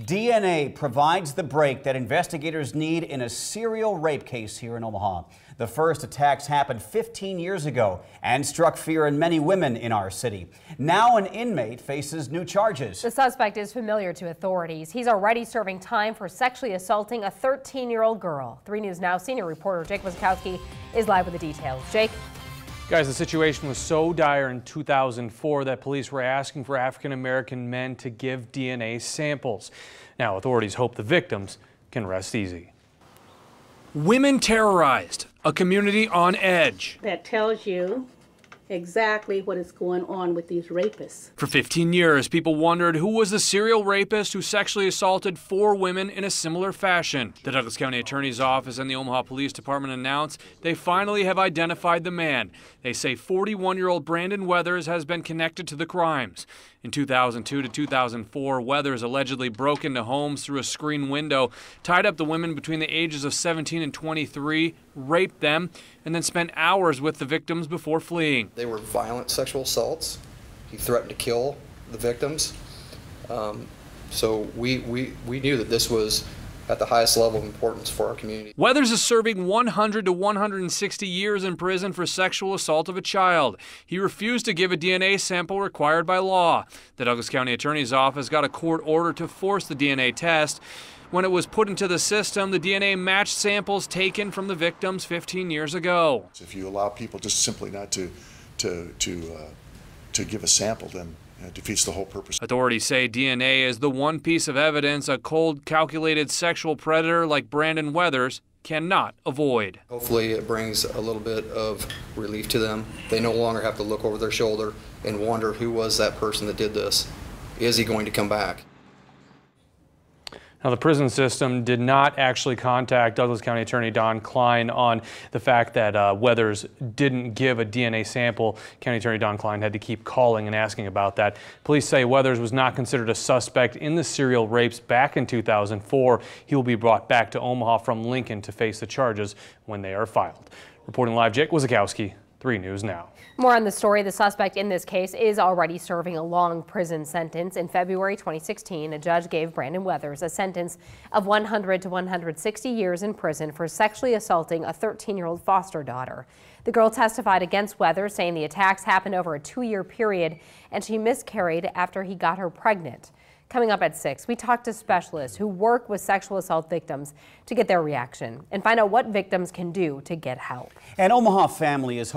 DNA provides the break that investigators need in a serial rape case here in Omaha. The first attacks happened 15 years ago and struck fear in many women in our city. Now an inmate faces new charges. The suspect is familiar to authorities. He's already serving time for sexually assaulting a 13-year-old girl. 3 News Now senior reporter Jake Wazikowski is live with the details. Jake? Guys, the situation was so dire in 2004 that police were asking for African-American men to give DNA samples. Now, authorities hope the victims can rest easy. Women terrorized, a community on edge. That tells you exactly what is going on with these rapists. For 15 years, people wondered who was the serial rapist who sexually assaulted 4 women in a similar fashion. The Douglas County Attorney's Office and the Omaha Police Department announced they finally have identified the man. They say 41-year-old Brandon Weathers has been connected to the crimes. In 2002 to 2004, Weathers allegedly broke into homes through a screen window, tied up the women between the ages of 17 and 23, raped them, and then spent hours with the victims before fleeing. They were violent sexual assaults. He threatened to kill the victims. So we knew that this was at the highest level of importance for our community. Weathers is serving 100 to 160 years in prison for sexual assault of a child. He refused to give a DNA sample required by law. The Douglas County Attorney's Office got a court order to force the DNA test. When it was put into the system, the DNA matched samples taken from the victims 15 years ago. If you allow people just simply not to give a sample, then it defeats the whole purpose. Authorities say DNA is the one piece of evidence a cold, calculated sexual predator like Brandon Weathers cannot avoid. Hopefully it brings a little bit of relief to them. They no longer have to look over their shoulder and wonder who was that person that did this. Is he going to come back? Now, the prison system did not actually contact Douglas County Attorney Don Klein on the fact that Weathers didn't give a DNA sample. County Attorney Don Klein had to keep calling and asking about that. Police say Weathers was not considered a suspect in the serial rapes back in 2004. He will be brought back to Omaha from Lincoln to face the charges when they are filed. Reporting live, Jake Wazikowski, 3 News Now. More on the story. The suspect in this case is already serving a long prison sentence. In February 2016, a judge gave Brandon Weathers a sentence of 100 to 160 years in prison for sexually assaulting a 13-year-old foster daughter. The girl testified against Weathers, saying the attacks happened over a 2-year period and she miscarried after he got her pregnant. Coming up at 6, we talk to specialists who work with sexual assault victims to get their reaction and find out what victims can do to get help. An Omaha family is